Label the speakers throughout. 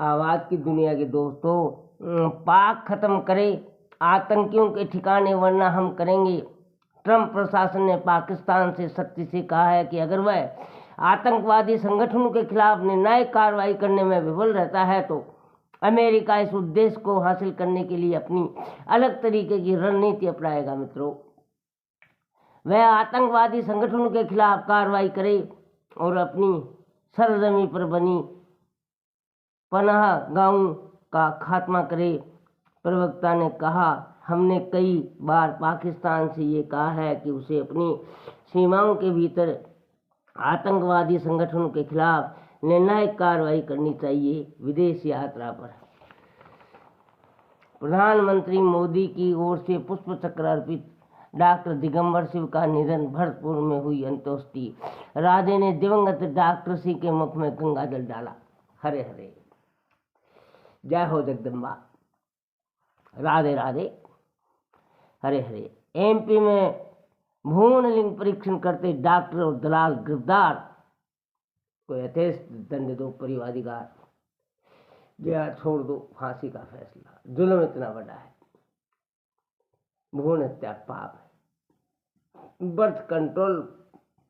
Speaker 1: आवाज़ की दुनिया के दोस्तों, पाक ख़त्म करे आतंकियों के ठिकाने वरना हम करेंगे। ट्रंप प्रशासन ने पाकिस्तान से सख्ती से कहा है कि अगर वह आतंकवादी संगठनों के खिलाफ निर्णायक कार्रवाई करने में विफल रहता है तो अमेरिका इस उद्देश्य को हासिल करने के लिए अपनी अलग तरीके की रणनीति अपनाएगा। मित्रों, वह आतंकवादी संगठनों के खिलाफ कार्रवाई करे और अपनी सरजमी पर बनी पनाह गाहों का खात्मा करे। प्रवक्ता ने कहा, हमने कई बार पाकिस्तान से ये कहा है कि उसे अपनी सीमाओं के भीतर आतंकवादी संगठनों के खिलाफ निर्णायक कार्रवाई करनी चाहिए। विदेश यात्रा पर प्रधानमंत्री मोदी की ओर से पुष्प चक्र अर्पित। डॉक्टर दिगंबर शिव का निधन, भरतपुर में हुई अंत्येष्टि। राधे ने दिवंगत डॉक्टर सिंह के मुख में गंगा जल डाला। हरे हरे, जय हो जगदम्बा, राधे राधे, हरे हरे। एमपी में भ्रूण लिंग परीक्षण करते डॉक्टर और दलाल गिरफ्तार। को यथेष्ट दंड दो परिवादिकार, जेल छोड़ दो, फांसी का फैसला। जुल्म इतना बड़ा है, भ्रूण हत्या पाप है, बर्थ कंट्रोल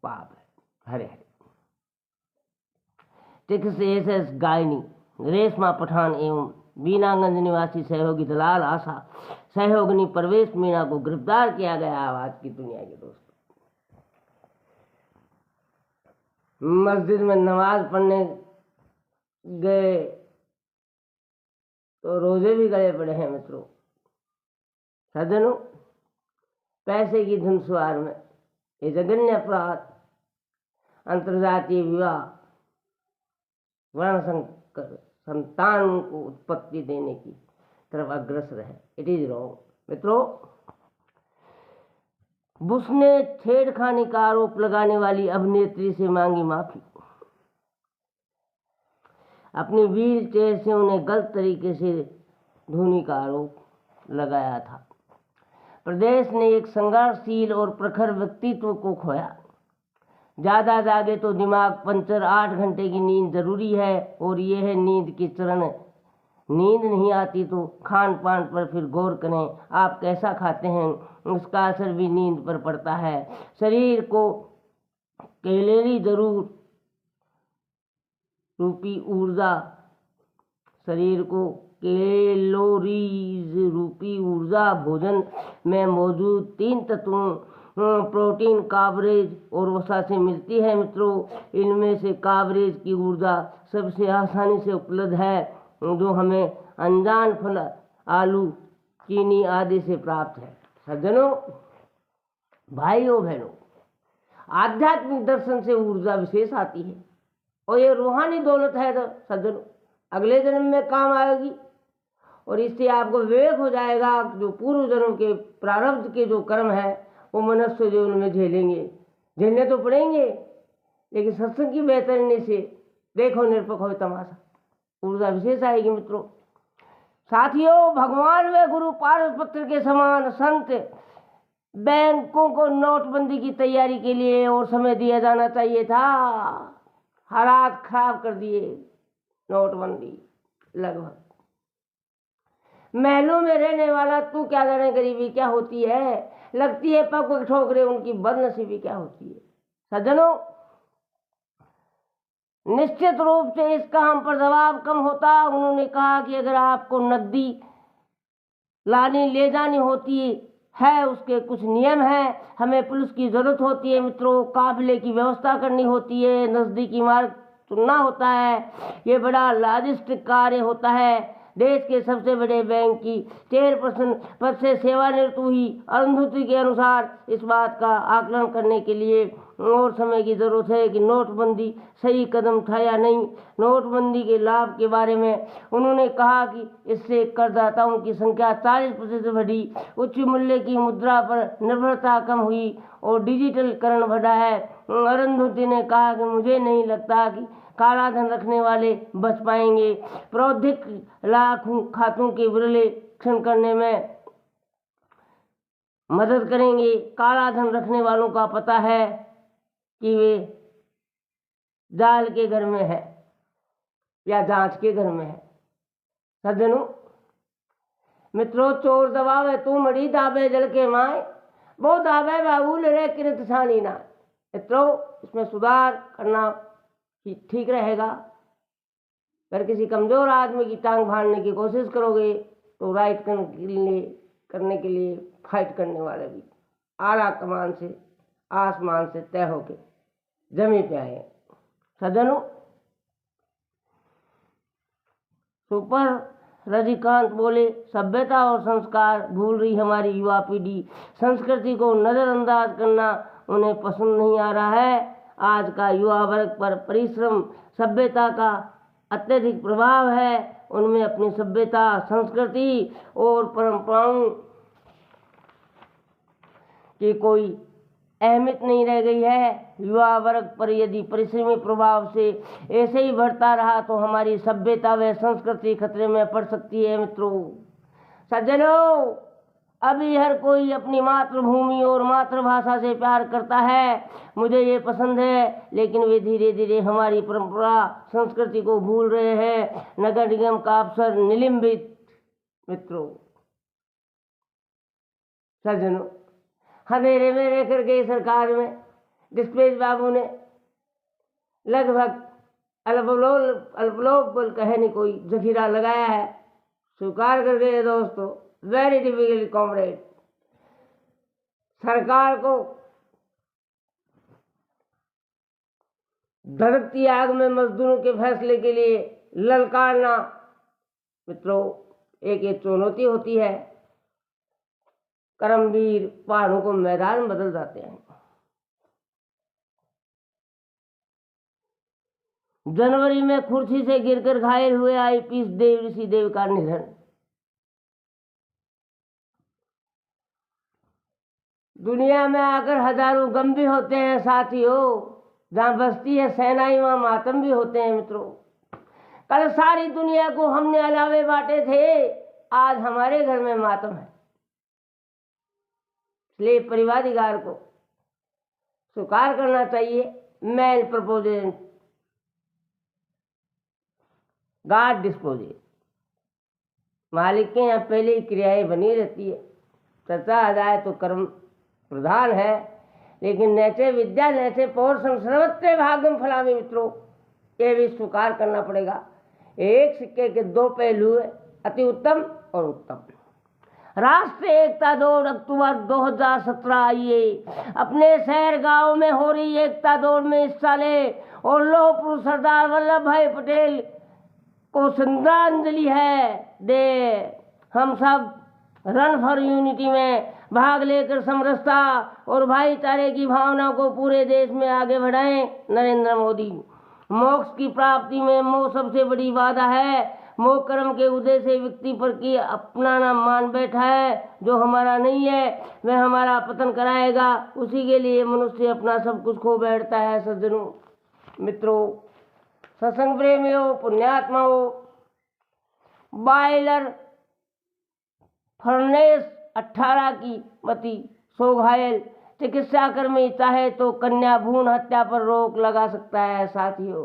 Speaker 1: पाप है। हरे हरे। टिक्स एसएस गायनी रेशमा पठान एवं बीनागंज निवासी सहयोगी दलाल आशा सहयोगिनी परवेश मीणा को गिरफ्तार किया गया। आवाज की दुनिया के दोस्तों, मस्जिद में नमाज पढ़ने गए तो रोजे भी गले पड़े हैं। मित्रों, सज्जनों, पैसे की धुनसवार में ये जघन्य अपराध अंतर्जातीय विवाह, वर्ण संकर संतान को उत्पत्ति देने की तरफ अग्रसर है। It is wrong. मित्रों, बुश ने छेड़खानी का आरोप लगाने वाली अभिनेत्री से मांगी माफी। अपनी व्हील चेयर से उन्हें गलत तरीके से धोने का आरोप लगाया था। प्रदेश ने एक संघर्षशील और प्रखर व्यक्तित्व को खोया। ज़्यादा जागे तो दिमाग पंचर। 8 घंटे की नींद जरूरी है और यह है नींद के चरण। नींद नहीं आती तो खान पान पर फिर गौर करें। आप कैसा खाते हैं उसका असर भी नींद पर पड़ता है। शरीर को कैलोरी जरूर रूपी ऊर्जा, शरीर को कैलोरीज रूपी ऊर्जा भोजन में मौजूद 3 तत्वों प्रोटीन, कार्बोहाइड्रेट और वसा से मिलती है। मित्रों, इनमें से कार्बोहाइड्रेट की ऊर्जा सबसे आसानी से उपलब्ध है जो हमें अनजान फल, आलू, चीनी आदि से प्राप्त है। सज्जनों, भाइयों बहनों, आध्यात्मिक दर्शन से ऊर्जा विशेष आती है और ये रूहानी दौलत है तो सज्जनों अगले जन्म में काम आएगी और इससे आपको विवेक हो जाएगा जो पूर्व जन्म के प्रारब्ध के जो कर्म है वो मनुष्य जीवन में झेलने तो पड़ेंगे, लेकिन सत्संग की बेहतरीनी से देखो निरपक हो तमाशा, ऊर्जा विशेष आएगी। मित्रों, साथियों, भगवान व गुरु पारसपत्र के समान संत बैंकों को नोटबंदी की तैयारी के लिए और समय दिया जाना चाहिए था। हालात खराब कर दिए नोटबंदी। लगभग महलों में रहने वाला तू क्या जाने गरीबी क्या होती है, लगती है पग पग ठोकरे उनकी बदनसीबी क्या होती है। सज्जनों, निश्चित रूप से इसका हम पर दबाव कम होता। उन्होंने कहा कि अगर आपको नकदी लानी ले जानी होती है उसके कुछ नियम हैं। हमें पुलिस की जरूरत होती है। मित्रों, काफिले की व्यवस्था करनी होती है, नजदीकी मार्ग चुनना होता है। ये बड़ा लॉजिस्टिक कार्य होता है। देश के सबसे बड़े बैंक की चेयरपर्सन पद से सेवानिवृत्त हुई अरुंधति के अनुसार इस बात का आकलन करने के लिए और समय की जरूरत है कि नोटबंदी सही कदम था या नहीं। नोटबंदी के लाभ के बारे में उन्होंने कहा कि इससे करदाताओं की संख्या 40% बढ़ी, उच्च मूल्य की मुद्रा पर निर्भरता कम हुई और डिजिटलीकरण बढ़ा है। अरुंधति ने कहा कि मुझे नहीं लगता कि काला धन रखने वाले बच पाएंगे। प्रौद्योगिक लाखों खातों के विश्लेषण करने में मदद करेंगे। काला धन रखने वालों का पता है कि वे जाल के घर में है या जांच के घर में है। सज्जनों मित्रों, चोर दबावे तू मड़ी दाबे जल के माए, वो दाबे बाबूल रे किरत छानी ना। मित्रों, इसमें सुधार करना ठीक रहेगा। अगर किसी कमजोर आदमी की टांग भाड़ने की कोशिश करोगे तो राइट करने के लिए फाइट करने वाले भी आला कमान से आसमान से तय होके जमी पे आए। सज्जनों, सुपर रजनीकांत बोले, सभ्यता और संस्कार भूल रही हमारी युवा पीढ़ी, संस्कृति को नजरअंदाज करना उन्हें पसंद नहीं आ रहा है। आज का युवा वर्ग पर परिश्रम सभ्यता का अत्यधिक प्रभाव है। उनमें अपनी सभ्यता, संस्कृति और परंपराओं की कोई अहमियत नहीं रह गई है। युवा वर्ग पर यदि परिश्रमी प्रभाव से ऐसे ही बढ़ता रहा तो हमारी सभ्यता व संस्कृति खतरे में पड़ सकती है। मित्रों, सज्जनों, अभी हर कोई अपनी मातृभूमि और मातृभाषा से प्यार करता है, मुझे ये पसंद है, लेकिन वे धीरे धीरे हमारी परंपरा संस्कृति को भूल रहे हैं। नगर निगम का अफसर निलंबित। मित्रों, सज्जनों, अंधेरे में रह करके सरकार में डिस्पेज बाबू ने लगभग अल्पलोक कहे नहीं कोई जखीरा लगाया है। स्वीकार कर गए दोस्तों, वेरी डिफिकल्ट कॉमरेड। सरकार को धधकती आग में मजदूरों के फैसले के लिए ललकारना, मित्रों, एक चुनौती होती है। कर्मवीर पहाड़ों को मैदान बदल जाते हैं। जनवरी में कुर्सी से गिरकर घायल हुए आईपीएस देव ऋषि देव का निधन। दुनिया में आकर हजारों गम भी होते हैं साथियों, जहां बसती है सेनाई वहां मातम भी होते हैं। मित्रों, कल सारी दुनिया को हमने अलावे बांटे थे, आज हमारे घर में मातम है। इसलिए परिवाधिकार को स्वीकार करना चाहिए। Man proponent God disposed. मालिक के यहाँ पहले ही क्रियाएं बनी रहती है। चर्चा आ जाए तो कर्म प्रधान है, लेकिन नैचे विद्या नैचे पौरुषम सर्वत्र भागम फलामी। मित्रों, ये भी स्वीकार करना पड़ेगा। एक सिक्के के दो पहलू है, अति उत्तम और उत्तम। राष्ट्रीय एकता दौड़ अक्टूबर 2017 आइए, अपने शहर गांव में हो रही एकता दौड़ में हिस्सा ले और लौह पुरुष सरदार वल्लभ भाई पटेल को श्रद्धांजलि है दे। हम सब रन फॉर यूनिटी में भाग लेकर समरसता और भाईचारे की भावना को पूरे देश में आगे बढ़ाएं। नरेंद्र मोदी। मोक्ष की प्राप्ति में मोह सबसे बड़ी बाधा है। मोह कर्म के उदय से व्यक्ति पर की अपना नाम मान बैठा है। जो हमारा नहीं है वह हमारा पतन कराएगा। उसी के लिए मनुष्य अपना सब कुछ खो बैठता है। सज्जनों, मित्रों, सत्संग प्रेमियों, पुण्यात्माओं, बॉयलर फर्नेस 18 की मती 100 घायल। चिकित्सा कर्मी चाहे तो कन्या भ्रूण हत्या पर रोक लगा सकता है। साथियों,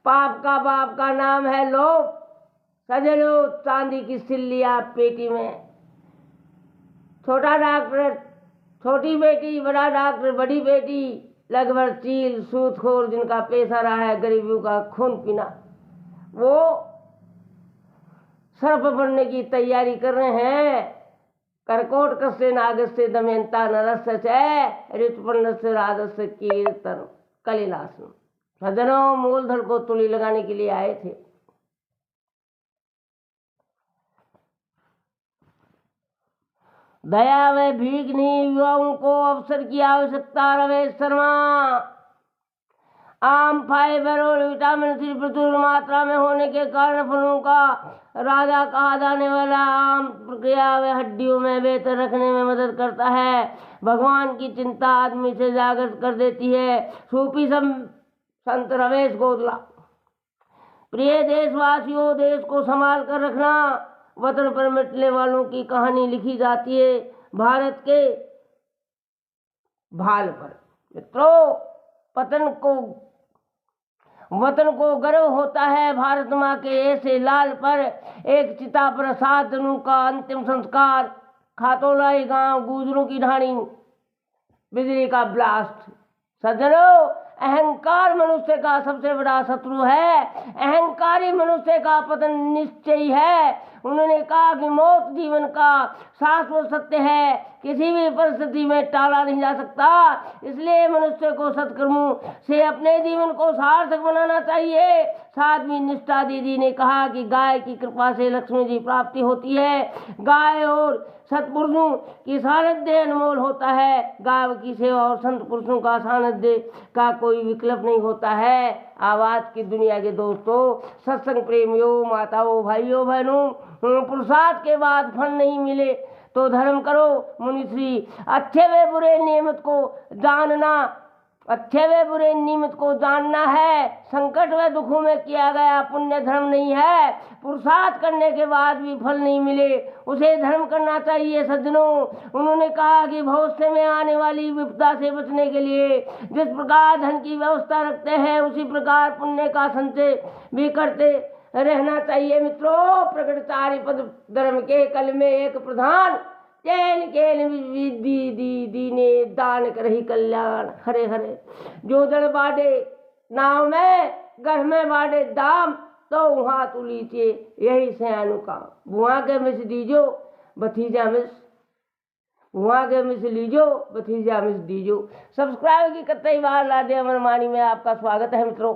Speaker 1: पाप का बाप का नाम है लोभ। सजनों, चांदी की सिल्लियां पेटी में, छोटा डॉक्टर छोटी बेटी, बड़ा डॉक्टर बड़ी बेटी, लगभग चील सूदखोर जिनका पेशा रहा है गरीबों का खून पीना, वो सर्प बनने की तैयारी कर रहे हैं। करकोट कस्य नागस्य दमयंता नरस्य च ऋतुपर्णस्य राजस्य कीर्तन कलिलासन। सज्जनों, मूलधन को तुली लगाने के लिए आए थे। दया व भीख नहीं, युवाओं को अवसर की आवश्यकता। रमेश शर्मा। आम फाइबर और विटामिन सी प्रचुर मात्रा में होने के कारण फलों का राजा कहा जाने वाला आम प्रक्रिया व हड्डियों में बेहतर रखने में मदद करता है। भगवान की चिंता आदमी से जागृत कर देती है। सूफी संत रमेश गोदला। प्रिय देशवासियों, देश को संभाल कर रखना। वतन पर मिटने वालों की कहानी लिखी जाती है भारत के भाल पर। मित्रों, पतन को वतन को गर्व होता है भारत माँ के ऐसे लाल पर। एक चिता पर 7 जनों का अंतिम संस्कार। खातोलाई गांव गुजरों की ढाणी, बिजली का ब्लास्ट। सज्जनों, अहंकार मनुष्य का सबसे बड़ा शत्रु है। अहंकारी मनुष्य का पतन निश्चय है। उन्होंने कहा कि मौत जीवन का शाश्वत सत्य है, किसी भी परिस्थिति में टाला नहीं जा सकता। इसलिए मनुष्य को सत्कर्मों से अपने जीवन को सार्थक बनाना चाहिए। साध्वी निष्ठा दीदी ने कहा कि गाय की कृपा से लक्ष्मी जी प्राप्ति होती है। गाय और सत्पुरुषों की सानिध्य अनमोल होता है। गाय की सेवा और संत पुरुषों का सानिध्य का कोई विकल्प नहीं होता है। आवाज की दुनिया के दोस्तों, सत्संग प्रेमियों, माताओं, भाइयों, बहनों, पुरुषार्थ के बाद फल नहीं मिले तो धर्म करो। मुनिश्री, अच्छे व बुरे नियमित को जानना, अच्छे व बुरे नियमित को जानना है। संकट व दुखों में किया गया पुण्य धर्म नहीं है। पुरुषार्थ करने के बाद भी फल नहीं मिले उसे धर्म करना चाहिए। सज्जनों, उन्होंने कहा कि भविष्य में आने वाली विपदा से बचने के लिए जिस प्रकार धन की व्यवस्था रखते हैं उसी प्रकार पुण्य का संचय भी करते रहना चाहिए। मित्रों, प्रकटचारी पद धर्म के कल में एक प्रधान चैन के दी ने दान करही कल्याण। हरे हरे जो जड़ बाडे नाव में, घर में बाडे दाम, तो वहाँ तू लीजिए यही सयानु का। बुआ के मिस दीजो भतीजा मिस, बुआ के मिस लीजो भतीजा मिस दीजो। सब्सक्राइब की कतई बार लाडे अमर मानी में आपका स्वागत है मित्रों।